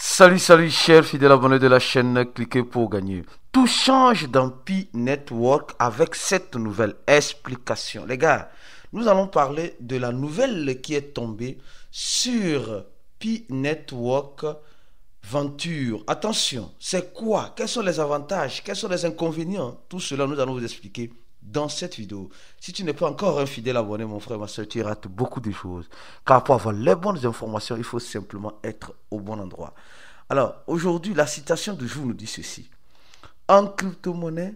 Salut, chers fidèles abonnés de la chaîne, cliquez pour gagner. Tout change dans Pi Network avec cette nouvelle explication. Les gars, nous allons parler de la nouvelle qui est tombée sur Pi Network Venture. Attention, c'est quoi? Quels sont les avantages? Quels sont les inconvénients? Tout cela, nous allons vous expliquer dans cette vidéo. Si tu n'es pas encore un fidèle abonné, mon frère, ma soeur, tu rates beaucoup de choses. Car pour avoir les bonnes informations, il faut simplement être au bon endroit. Alors, aujourd'hui, la citation du jour nous dit ceci. En crypto-monnaie,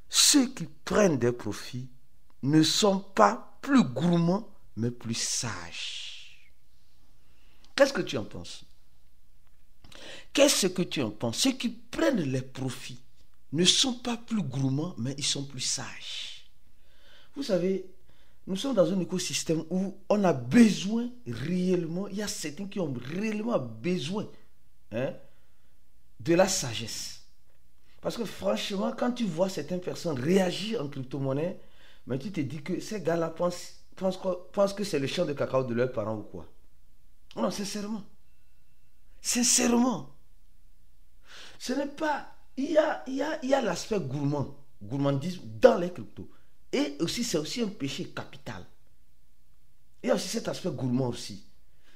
ceux qui prennent des profits ne sont pas plus gourmands, mais plus sages. Qu'est-ce que tu en penses? Qu'est-ce que tu en penses? Ceux qui prennent les profits ne sont pas plus gourmands, mais ils sont plus sages. Vous savez, nous sommes dans un écosystème où on a besoin réellement, il y a certains qui ont réellement besoin de la sagesse. Parce que franchement, quand tu vois certaines personnes réagir en crypto-monnaie, mais tu te dis que ces gars-là pensent que c'est le champ de cacao de leurs parents ou quoi. Non, sincèrement. Sincèrement. Ce n'est pas... Il y a l'aspect gourmandisme dans les cryptos. Et aussi, c'est aussi un péché capital. Il y a aussi cet aspect gourmand aussi.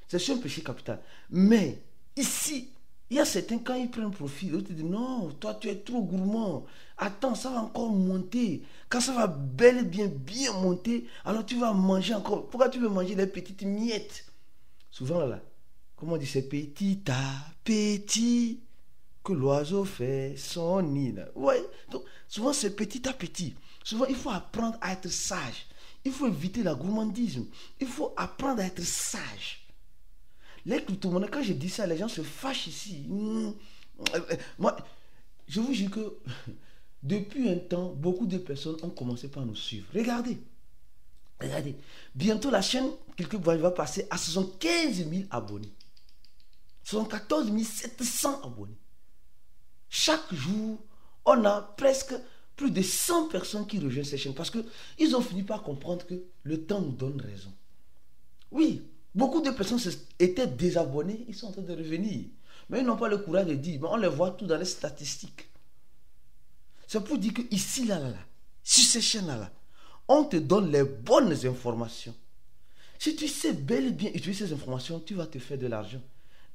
C'est aussi un péché capital. Mais ici, il y a certains, quand ils prennent profit, d'autres disent non, toi tu es trop gourmand. Attends, ça va encore monter. Quand ça va bel et bien monter, alors tu vas manger encore. Pourquoi tu veux manger les petites miettes? Souvent là, comment on dit, c'est petit à petit que l'oiseau fait son nid. Ouais. Donc, souvent c'est petit à petit. Souvent, il faut apprendre à être sage. Il faut éviter la gourmandisme. Il faut apprendre à être sage. Les crypto-monnaies, quand je dis ça, les gens se fâchent ici. Moi, je vous jure que depuis un temps, beaucoup de personnes ont commencé par nous suivre. Regardez. Bientôt, la chaîne Quelque va passer à 75 000 abonnés. 74 700 abonnés. Chaque jour, on a presque plus de 100 personnes qui rejoignent cette chaîne parce qu'ils ont fini par comprendre que le temps nous donne raison. Oui, beaucoup de personnes étaient désabonnées, ils sont en train de revenir. Mais ils n'ont pas le courage de dire, mais on les voit tout dans les statistiques. C'est pour dire que ici, là, sur ces chaînes-là, on te donne les bonnes informations. Si tu sais bel et bien utiliser ces informations, tu vas te faire de l'argent.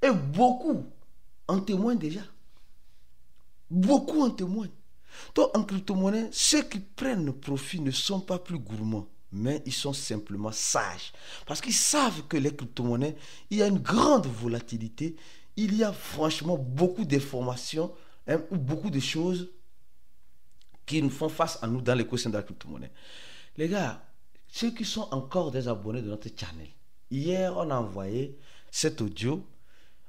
Et beaucoup en témoignent déjà. Beaucoup en témoignent. Donc en crypto-monnaie, ceux qui prennent profit ne sont pas plus gourmands, mais ils sont simplement sages. Parce qu'ils savent que les crypto-monnaies, il y a une grande volatilité, il y a franchement beaucoup d'informations, ou beaucoup de choses qui nous font face à nous dans l'écosystème de la crypto-monnaie. Les gars, ceux qui sont encore des abonnés de notre channel, hier on a envoyé cet audio,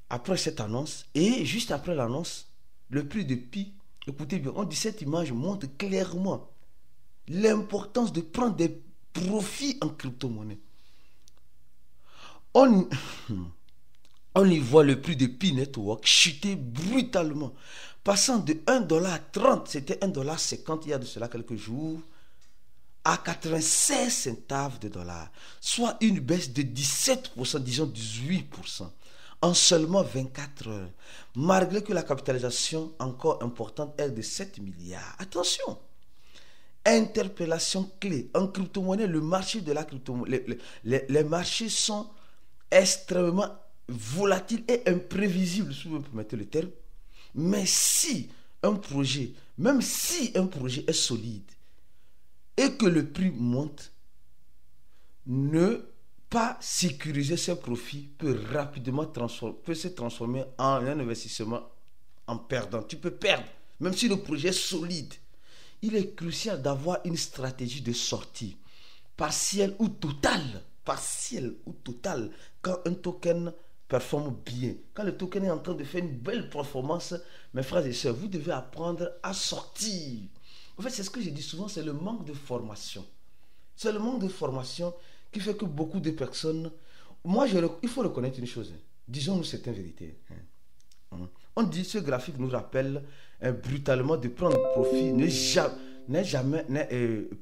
après cette annonce, et juste après l'annonce, le prix de Pi. Écoutez bien, on dit cette image montre clairement l'importance de prendre des profits en crypto-monnaie. On y voit le prix de Pi Network chuter brutalement, passant de 1,30$, c'était 1,50$ il y a de cela quelques jours, à 96 centimes de dollars, soit une baisse de 17%, disons 18%. En seulement 24 heures, malgré que la capitalisation encore importante est de 7 milliards. Attention, interpellation clé. En crypto-monnaie, le marché de la crypto-monnaie, les marchés sont extrêmement volatiles et imprévisibles, si vous me permettez le terme. Mais si un projet, même si un projet est solide et que le prix monte, ne pas sécuriser ses profits peut rapidement se transformer en un investissement en perdant. Tu peux perdre, même si le projet est solide. Il est crucial d'avoir une stratégie de sortie, partielle ou totale. Partielle ou totale, quand un token performe bien. Quand le token est en train de faire une belle performance, mes frères et sœurs, vous devez apprendre à sortir. En fait, c'est ce que je dis souvent, c'est le manque de formation. C'est le manque de formation qui fait que beaucoup de personnes... il faut reconnaître une chose. Disons-nous certaines vérités. On dit, ce graphique nous rappelle brutalement de prendre profit.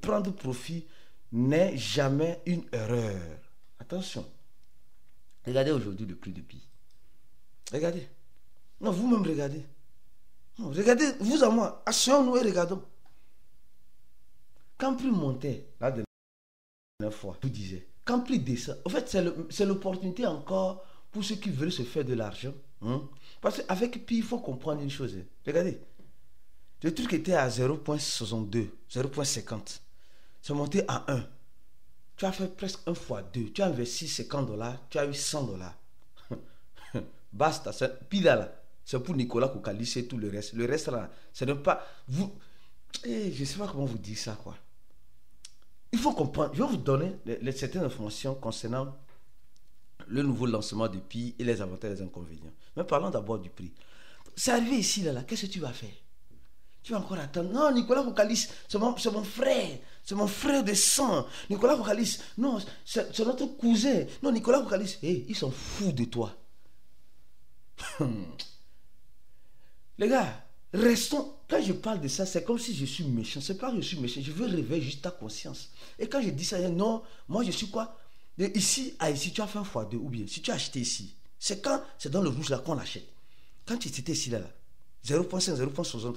Prendre profit n'est jamais une erreur. Attention. Regardez aujourd'hui le prix de Pi. Regardez. Non, vous-même regardez. Non, regardez, vous à moi, asseyons-nous et regardons. Quand Pi montait, la dernière fois, je vous disais, quand Pi descend, en fait, c'est l'opportunité encore pour ceux qui veulent se faire de l'argent. Hein? Parce qu'avec Pi, il faut comprendre une chose. Hein. Regardez, le truc était à 0,62, 0,50. C'est monté à 1. Tu as fait presque 1 fois 2. Tu as investi $50, tu as eu $100. Basta. Pi là, c'est pour Nicolas Koukalis et tout le reste. Le reste là, ce n'est pas... Vous, je ne sais pas comment vous dire ça, quoi. Il faut comprendre. Je vais vous donner certaines informations concernant le nouveau lancement de Pi et les avantages et les inconvénients. Mais parlons d'abord du prix. C'est arrivé ici, là. Qu'est-ce que tu vas faire? Tu vas encore attendre. Non, Nicolas Koukalis, c'est mon frère. C'est mon frère de sang. Nicolas Koukalis, non, c'est notre cousin. Non, Nicolas Koukalis, hey, ils sont fous de toi. Les gars, restons. Quand je parle de ça, c'est comme si je suis méchant. C'est pas que je suis méchant. Je veux réveiller juste ta conscience. Et quand je dis ça, non, moi je suis quoi? De ici à ici, tu as fait un fois deux. Ou bien, si tu as acheté ici, c'est quand c'est dans le rouge là qu'on l'achète. Quand tu étais ici, là, 0,5, 0,60.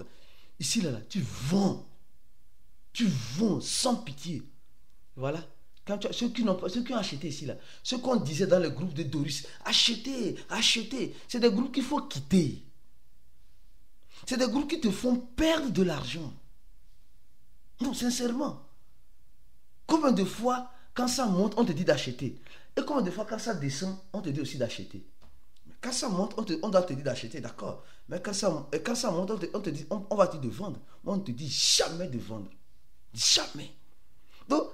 Ici, là, tu vends. Tu vends sans pitié. Voilà. Quand ceux qui ont acheté ici, là, ce qu'on disait dans le groupe de Doris, achetez, achetez. C'est des groupes qu'il faut quitter. C'est des groupes qui te font perdre de l'argent. Non, sincèrement. Combien de fois, quand ça monte, on te dit d'acheter? Et combien de fois, quand ça descend, on te dit aussi d'acheter? Quand ça monte, on doit te dire d'acheter, d'accord. Mais quand ça monte, on te dit, on va te dire de vendre. Mais on ne te dit jamais de vendre. Jamais. Donc,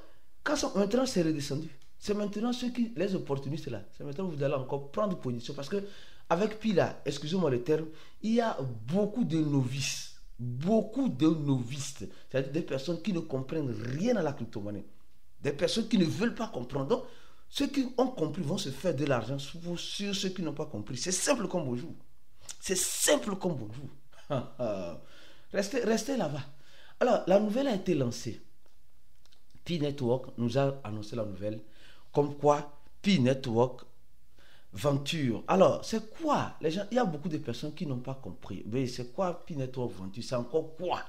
maintenant c'est redescendu. C'est maintenant les opportunistes là. C'est maintenant que vous allez encore prendre position. Parce que avec Pi là, excusez-moi le terme, il y a beaucoup de novices. Beaucoup de novices. C'est-à-dire des personnes qui ne comprennent rien à la crypto-monnaie. Des personnes qui ne veulent pas comprendre. Donc, ceux qui ont compris vont se faire de l'argent sur ceux qui n'ont pas compris. C'est simple comme bonjour. C'est simple comme bonjour. Restez là-bas. Alors, la nouvelle a été lancée. Pi Network nous a annoncé la nouvelle. Comme quoi, Pi Network Venture. Alors, c'est quoi? Les gens, il y a beaucoup de personnes qui n'ont pas compris. Mais c'est quoi Pi Network Venture? C'est encore quoi?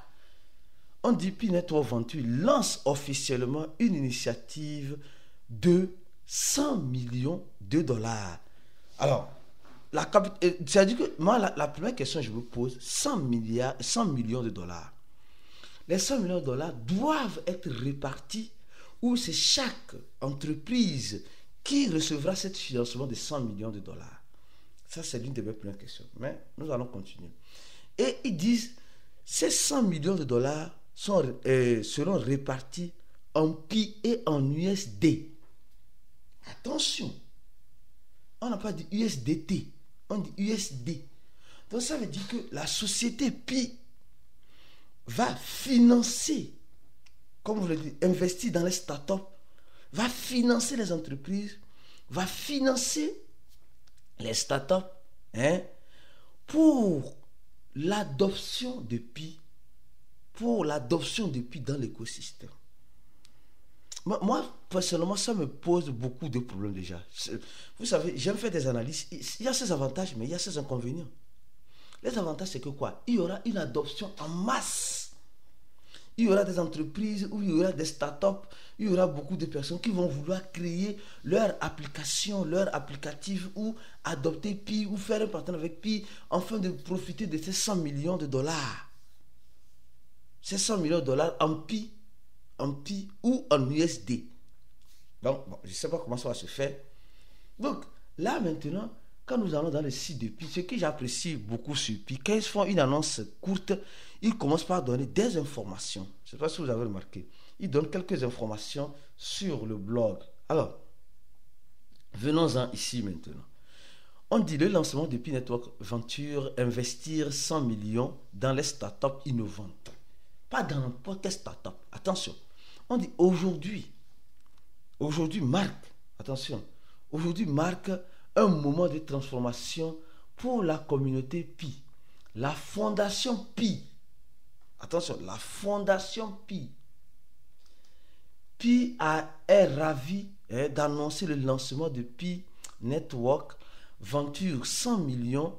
On dit Pi Network Venture lance officiellement une initiative de 100 millions de dollars. Alors, c'est-à-dire que moi, la première question que je me pose, 100 millions de dollars. Les 100 millions de dollars doivent être répartis où c'est chaque entreprise qui recevra ce financement de 100 millions de dollars. Ça, c'est l'une de mes premières questions. Mais nous allons continuer. Et ils disent, ces 100 millions de dollars seront répartis en Pi et en USD. Attention, on n'a pas dit USDT, on dit USD. Donc ça veut dire que la société Pi va financer, comme vous le dites, investir dans les startups, va financer les entreprises, va financer les startups pour l'adoption de Pi, dans l'écosystème. Moi, personnellement, ça me pose beaucoup de problèmes déjà. Vous savez, j'aime faire des analyses. Il y a ses avantages, mais il y a ses inconvénients. Les avantages, c'est que quoi? Il y aura une adoption en masse. Il y aura des entreprises, où il y aura des startups, il y aura beaucoup de personnes qui vont vouloir créer leur application, leur applicatif, ou adopter Pi, ou faire un partenariat avec Pi, afin de profiter de ces 100 millions de dollars. Ces 100 millions de dollars en Pi ou en USD. Donc, bon, je ne sais pas comment ça va se faire. Donc, là maintenant, quand nous allons dans le site de Pi, ce que j'apprécie beaucoup sur Pi, quand ils font une annonce courte, ils commencent par donner des informations. Je ne sais pas si vous avez remarqué. Ils donnent quelques informations sur le blog. Alors, venons-en ici maintenant. On dit le lancement de Pi Network Venture, investir 100 millions dans les startups innovantes. Pas dans n'importe quelle startup. Attention. On dit aujourd'hui marque un moment de transformation pour la communauté Pi. La fondation Pi. Attention, la fondation Pi. Pi est ravi d'annoncer le lancement de Pi Network Venture 100 millions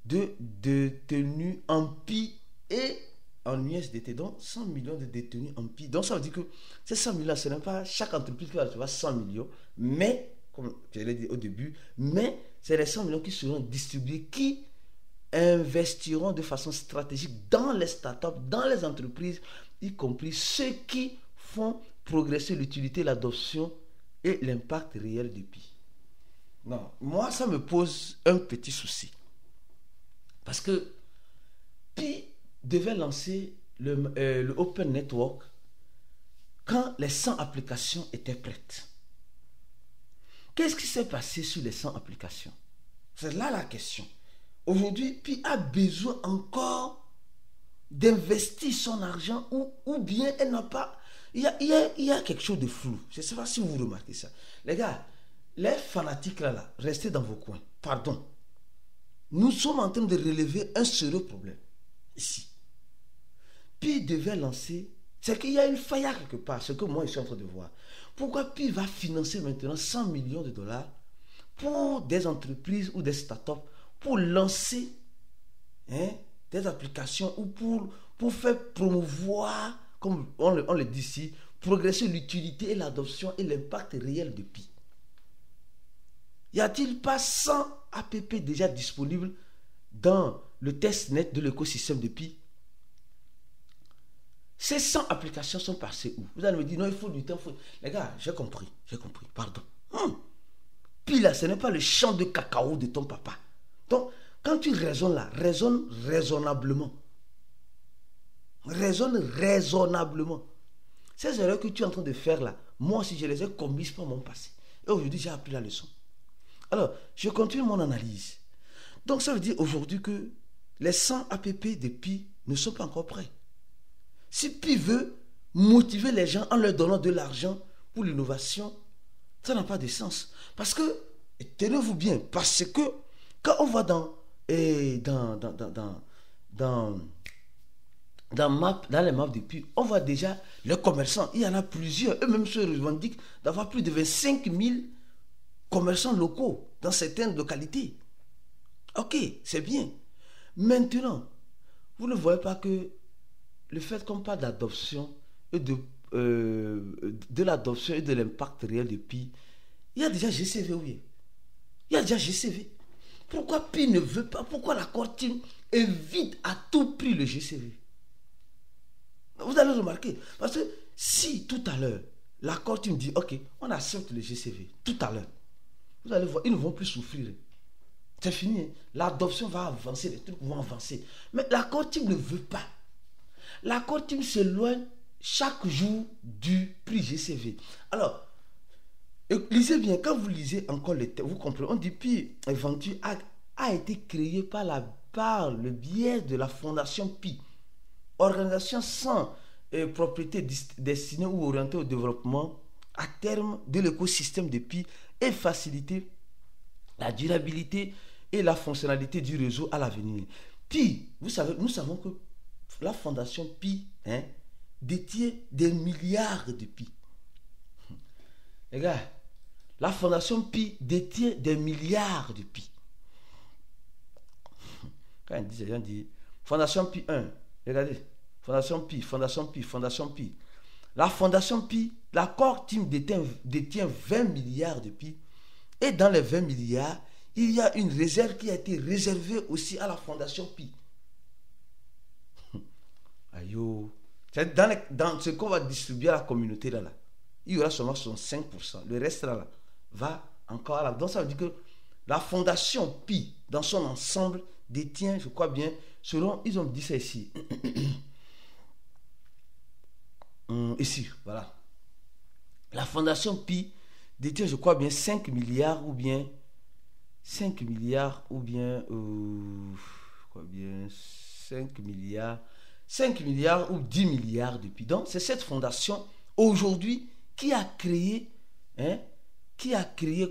de détenus en PI et en USDT. Donc 100 millions de détenus en PI. Donc ça veut dire que ces 100 millions, ce n'est pas chaque entreprise qui va recevoir 100 millions, mais, comme je l'ai dit au début, mais c'est les 100 millions qui seront distribués, qui investiront de façon stratégique dans les startups, dans les entreprises, y compris ceux qui font progresser l'utilité, l'adoption et l'impact réel du PI. Non, moi ça me pose un petit souci. Parce que Pi devait lancer le Open Network quand les 100 applications étaient prêtes. Qu'est-ce qui s'est passé sur les 100 applications? C'est là la question. Aujourd'hui, Pi a besoin encore d'investir son argent ou bien elle n'a pas... Il y a quelque chose de flou. Je ne sais pas si vous remarquez ça. Les gars, les fanatiques là, restez dans vos coins. Pardon. Nous sommes en train de relever un sérieux problème ici. Pi devait lancer... C'est qu'il y a une faille quelque part, ce que moi je suis en train de voir. Pourquoi Pi va financer maintenant 100 millions de dollars pour des entreprises ou des startups pour lancer des applications ou pour faire promouvoir, comme on le dit ici, progresser l'utilité et l'adoption et l'impact réel de Pi? Y a-t-il pas 100 app déjà disponibles dans le testnet de l'écosystème de Pi? Ces 100 applications sont passées où? Vous allez me dire, non, il faut du temps. Les gars, j'ai compris, pardon. Pi là, ce n'est pas le champ de cacao de ton papa. Donc, quand tu raisonnes là, raisonne raisonnablement. Raisonne raisonnablement. Ces erreurs que tu es en train de faire là, moi aussi je les ai commises par mon passé. Et aujourd'hui, j'ai appris la leçon. Alors, je continue mon analyse. Donc, ça veut dire aujourd'hui que les 100 app de Pi ne sont pas encore prêts. Si Pi veut motiver les gens en leur donnant de l'argent pour l'innovation, ça n'a pas de sens. Parce que, tenez-vous bien, parce que quand on va dans les maps de Pi, on voit déjà les commerçants. Il y en a plusieurs. Eux-mêmes se revendiquent d'avoir plus de 25 000 commerçants locaux dans certaines localités. Ok, c'est bien. Maintenant, vous ne voyez pas que le fait qu'on parle d'adoption et de l'adoption et de l'impact réel de Pi, il y a déjà GCV, oui. Il y a déjà GCV. Pourquoi Pi ne veut pas? Pourquoi la Core Team évite à tout prix le GCV? Vous allez remarquer. Parce que si tout à l'heure, la Core Team dit, ok, on accepte le GCV, tout à l'heure, vous allez voir, ils ne vont plus souffrir. C'est fini. L'adoption va avancer, les trucs vont avancer. Mais la Core Team ne veut pas. La Core Team s'éloigne chaque jour du prix GCV. Alors, lisez bien, quand vous lisez encore les textes, vous comprenez, on dit Pi Venture a été créé par le biais de la Fondation Pi, organisation sans propriété destinée ou orientée au développement à terme de l'écosystème de Pi et faciliter la durabilité et la fonctionnalité du réseau à l'avenir. Pi, vous savez, nous savons que la Fondation Pi détient des milliards de Pi. Les gars, la Fondation Pi détient des milliards de Pi. Quand les gens disent Fondation Pi 1, regardez, Fondation Pi, Fondation Pi, Fondation Pi. La Fondation Pi, la Core Team détient 20 milliards de Pi. Et dans les 20 milliards, il y a une réserve qui a été réservée aussi à la Fondation Pi. Aïe, c'est dans ce qu'on va distribuer à la communauté là, il y aura seulement 5%. Le reste là, va encore là. Donc ça veut dire que la Fondation Pi, dans son ensemble, détient, je crois bien, selon, ils ont dit ça ici. Ici, voilà. La Fondation Pi détient, je crois bien, 5 milliards ou bien, je crois bien, 5 milliards ou 10 milliards de Pi. Donc, c'est cette fondation, aujourd'hui, qui a créé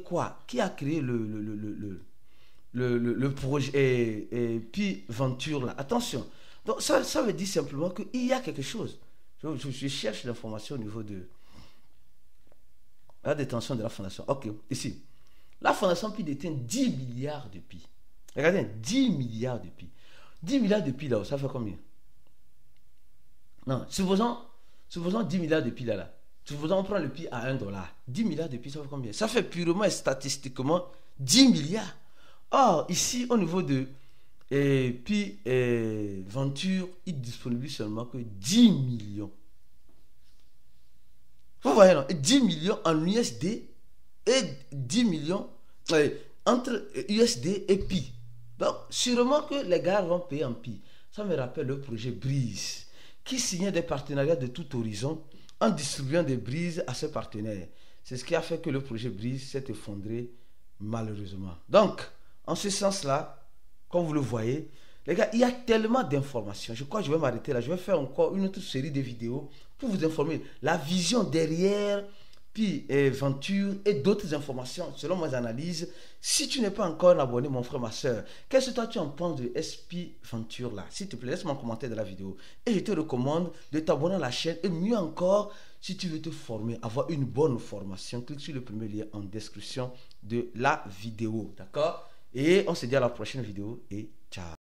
quoi? Qui a créé le projet Pi Venture là. Attention. Donc, ça veut dire simplement qu'il y a quelque chose. Je cherche l'information au niveau de la détention de la fondation. Ok, ici. La fondation Pi détient 10 milliards de Pi. Regardez, 10 milliards de pi. 10 milliards de pi là, ça fait combien? Non, supposons 10 milliards de pi là. Supposons on prend le pi à 1 dollar. 10 milliards de pi, ça fait combien? Ça fait purement et statistiquement 10 milliards. Or, ici, au niveau de pi Venture, il disponible seulement que 10 millions. Vous voyez, non? 10 millions en USD et 10 millions entre USD et pi. Donc, sûrement que les gars vont payer en pi. Ça me rappelle le projet Breeze, qui signait des partenariats de tout horizon en distribuant des brises à ses partenaires. C'est ce qui a fait que le projet Breeze s'est effondré malheureusement. Donc, en ce sens-là, comme vous le voyez, les gars, il y a tellement d'informations. Je crois que je vais m'arrêter là. Je vais faire encore une autre série de vidéos pour vous informer la vision derrière puis Venture et d'autres informations selon mes analyses. Si tu n'es pas encore abonné, mon frère, ma soeur, qu'est-ce que toi tu en penses de SP Venture là? S'il te plaît, laisse-moi un commentaire de la vidéo. Et je te recommande de t'abonner à la chaîne. Et mieux encore, si tu veux te former, avoir une bonne formation, clique sur le premier lien en description de la vidéo. D'accord? Et on se dit à la prochaine vidéo et ciao.